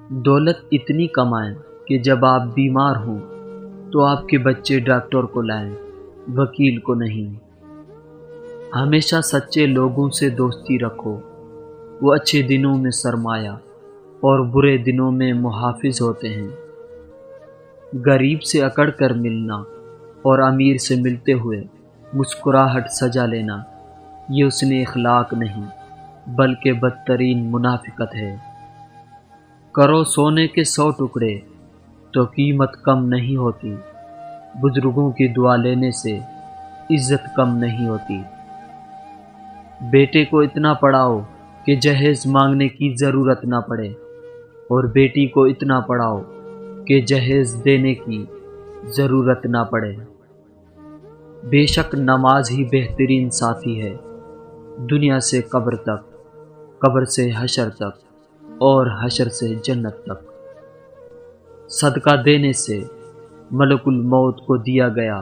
دولت اتنی کمائیں کہ جب آپ بیمار ہوں تو آپ کے بچے ڈاکٹر کو لائیں، وکیل کو نہیں۔ ہمیشہ سچے لوگوں سے دوستی رکھو، وہ اچھے دنوں میں سرمایہ اور برے دنوں میں محافظ ہوتے ہیں۔ غریب سے اکڑ کر ملنا اور امیر سے ملتے ہوئے مسکراہٹ سجا لینا، یہ حسن اخلاق نہیں بلکہ بدترین منافقت ہے۔ کرو سونے کے 100 ٹکڑے تو قیمت کم نہیں ہوتی، بزرگوں کی دعا لینے سے عزت کم نہیں ہوتی۔ بیٹے کو اتنا پڑھاؤ کہ جہیز مانگنے کی ضرورت نہ پڑے، اور بیٹی کو اتنا پڑھاؤ کہ جہیز دینے کی ضرورت نہ پڑے۔ بے شک نماز ہی بہترین ساتھی ہے، دنیا سے قبر تک، قبر سے حشر تک، اور حشر سے جنت تک۔ صدقہ دینے سے ملک الموت کو دیا گیا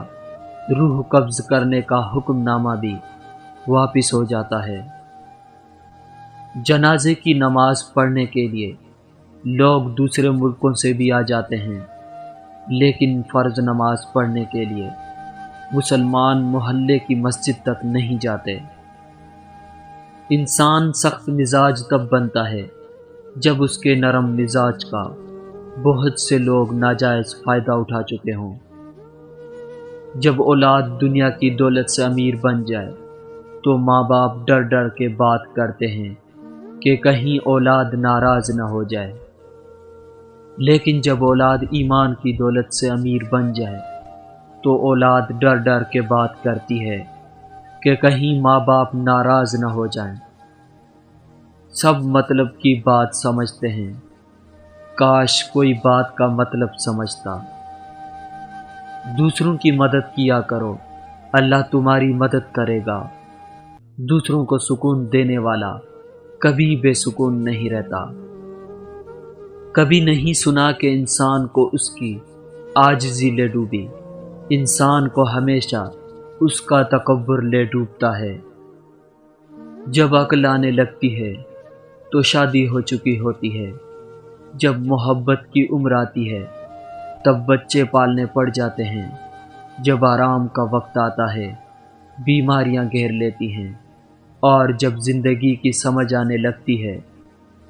روح قبض کرنے کا حکم نامہ بھی واپس ہو جاتا ہے۔ جنازے کی نماز پڑھنے کے لیے لوگ دوسرے ملکوں سے بھی آ جاتے ہیں، لیکن فرض نماز پڑھنے کے لیے مسلمان محلے کی مسجد تک نہیں جاتے۔ انسان سخت مزاج تب بنتا ہے جب اس کے نرم مزاج کا بہت سے لوگ ناجائز فائدہ اٹھا چکے ہوں۔ جب اولاد دنیا کی دولت سے امیر بن جائے تو ماں باپ ڈر ڈر کے بات کرتے ہیں کہ کہیں اولاد ناراض نہ ہو جائے، لیکن جب اولاد ایمان کی دولت سے امیر بن جائے تو اولاد ڈر ڈر کے بات کرتی ہے کہ کہیں ماں باپ ناراض نہ ہو جائیں۔ سب مطلب کی بات سمجھتے ہیں، کاش کوئی بات کا مطلب سمجھتا۔ دوسروں کی مدد کیا کرو، اللہ تمہاری مدد کرے گا۔ دوسروں کو سکون دینے والا کبھی بے سکون نہیں رہتا۔ کبھی نہیں سنا کہ انسان کو اس کی عاجزی لے ڈوبی، انسان کو ہمیشہ اس کا تکبر لے ڈوبتا ہے۔ جب عقل آنے لگتی ہے تو شادی ہو چکی ہوتی ہے، جب محبت کی عمر آتی ہے تب بچے پالنے پڑ جاتے ہیں، جب آرام کا وقت آتا ہے بیماریاں گھیر لیتی ہیں، اور جب زندگی کی سمجھ آنے لگتی ہے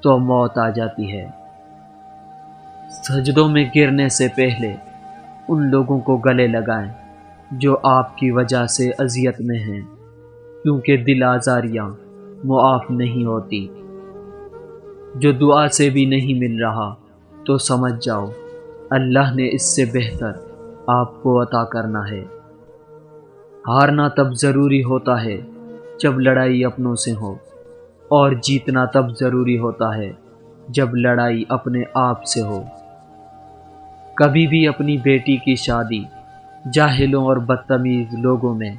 تو موت آ جاتی ہے۔ سجدوں میں گرنے سے پہلے ان لوگوں کو گلے لگائیں جو آپ کی وجہ سے اذیت میں ہیں، کیونکہ دل آزاریاں معاف نہیں ہوتی۔ جو دعا سے بھی نہیں مل رہا تو سمجھ جاؤ اللہ نے اس سے بہتر آپ کو عطا کرنا ہے۔ ہارنا تب ضروری ہوتا ہے جب لڑائی اپنوں سے ہو، اور جیتنا تب ضروری ہوتا ہے جب لڑائی اپنے آپ سے ہو۔ کبھی بھی اپنی بیٹی کی شادی جاہلوں اور بدتمیز لوگوں میں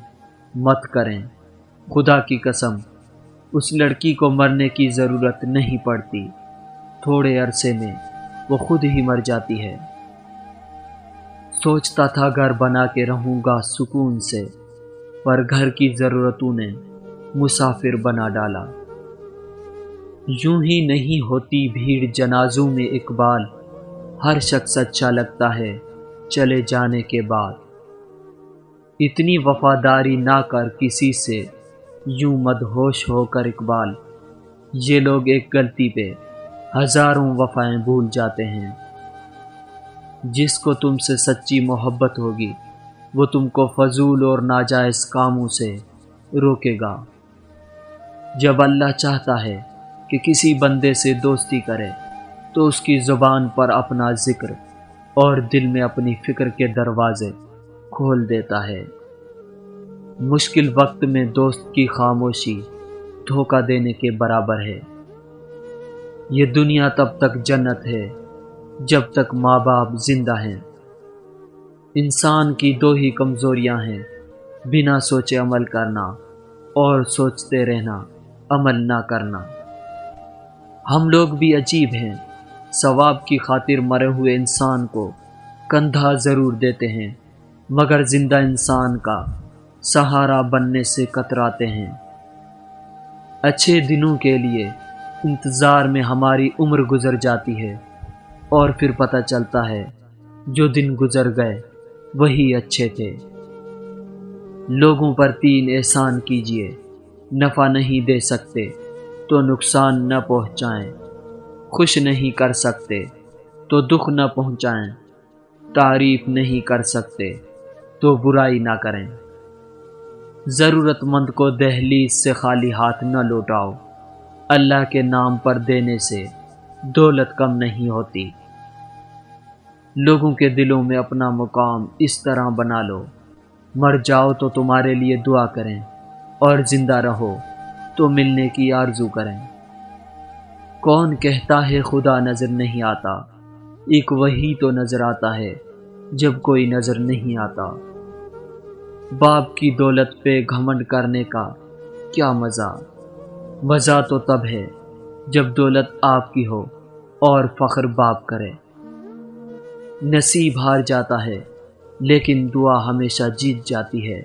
مت کریں، خدا کی قسم اس لڑکی کو مرنے کی ضرورت نہیں پڑتی، تھوڑے عرصے میں وہ خود ہی مر جاتی ہے۔ سوچتا تھا گھر بنا کے رہوں گا سکون سے، پر گھر کی ضرورتوں نے مسافر بنا ڈالا۔ یوں ہی نہیں ہوتی بھیڑ جنازوں میں اقبال، ہر شخص اچھا لگتا ہے چلے جانے کے بعد۔ اتنی وفاداری نہ کر کسی سے یوں مدہوش ہو کر اقبال، یہ لوگ ایک غلطی پہ ہزاروں وفائیں بھول جاتے ہیں۔ جس کو تم سے سچی محبت ہوگی وہ تم کو فضول اور ناجائز کاموں سے روکے گا۔ جب اللہ چاہتا ہے کہ کسی بندے سے دوستی کرے تو اس کی زبان پر اپنا ذکر اور دل میں اپنی فکر کے دروازے کھول دیتا ہے۔ مشکل وقت میں دوست کی خاموشی دھوکہ دینے کے برابر ہے۔ یہ دنیا تب تک جنت ہے جب تک ماں باپ زندہ ہیں۔ انسان کی دو ہی کمزوریاں ہیں، بنا سوچے عمل کرنا اور سوچتے رہنا عمل نہ کرنا۔ ہم لوگ بھی عجیب ہیں، ثواب کی خاطر مرے ہوئے انسان کو کندھا ضرور دیتے ہیں، مگر زندہ انسان کا سہارا بننے سے کتراتے ہیں۔ اچھے دنوں کے لیے انتظار میں ہماری عمر گزر جاتی ہے، اور پھر پتہ چلتا ہے جو دن گزر گئے وہی اچھے تھے۔ لوگوں پر 3 احسان کیجئے، نفع نہیں دے سکتے تو نقصان نہ پہنچائیں، خوش نہیں کر سکتے تو دکھ نہ پہنچائیں، تعریف نہیں کر سکتے تو برائی نہ کریں۔ ضرورت مند کو دہلیز سے خالی ہاتھ نہ لوٹاؤ، اللہ کے نام پر دینے سے دولت کم نہیں ہوتی۔ لوگوں کے دلوں میں اپنا مقام اس طرح بنا لو، مر جاؤ تو تمہارے لیے دعا کریں اور زندہ رہو تو ملنے کی آرزو کریں۔ کون کہتا ہے خدا نظر نہیں آتا، ایک وہی تو نظر آتا ہے جب کوئی نظر نہیں آتا۔ باپ کی دولت پہ گھمنڈ کرنے کا کیا مزہ، مزہ تو تب ہے جب دولت آپ کی ہو اور فخر باپ کرے۔ نصیب ہار جاتا ہے لیکن دعا ہمیشہ جیت جاتی ہے،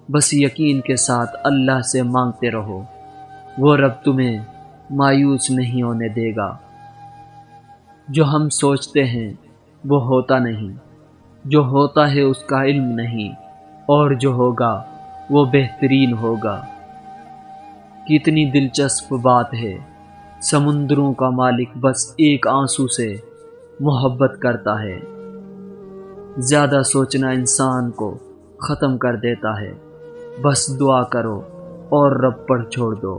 بس یقین کے ساتھ اللہ سے مانگتے رہو، وہ رب تمہیں مایوس نہیں ہونے دے گا۔ جو ہم سوچتے ہیں وہ ہوتا نہیں، جو ہوتا ہے اس کا علم نہیں، اور جو ہوگا وہ بہترین ہوگا۔ کتنی دلچسپ بات ہے، سمندروں کا مالک بس ایک آنسو سے محبت کرتا ہے۔ زیادہ سوچنا انسان کو ختم کر دیتا ہے، بس دعا کرو اور رب پر چھوڑ دو۔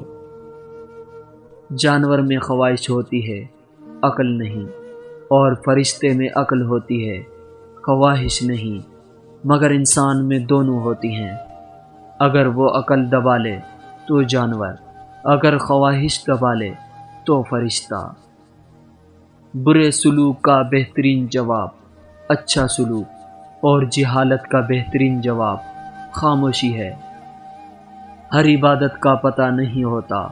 جانور میں خواہش ہوتی ہے، عقل نہیں، اور فرشتے میں عقل ہوتی ہے، خواہش نہیں، مگر انسان میں دونوں ہوتی ہیں۔ اگر وہ عقل دبا لے تو جانور، اگر خواہش دبا لے تو فرشتہ۔ برے سلوک کا بہترین جواب اچھا سلوک، اور جہالت کا بہترین جواب خاموشی ہے۔ ہر عبادت کا پتہ نہیں ہوتا،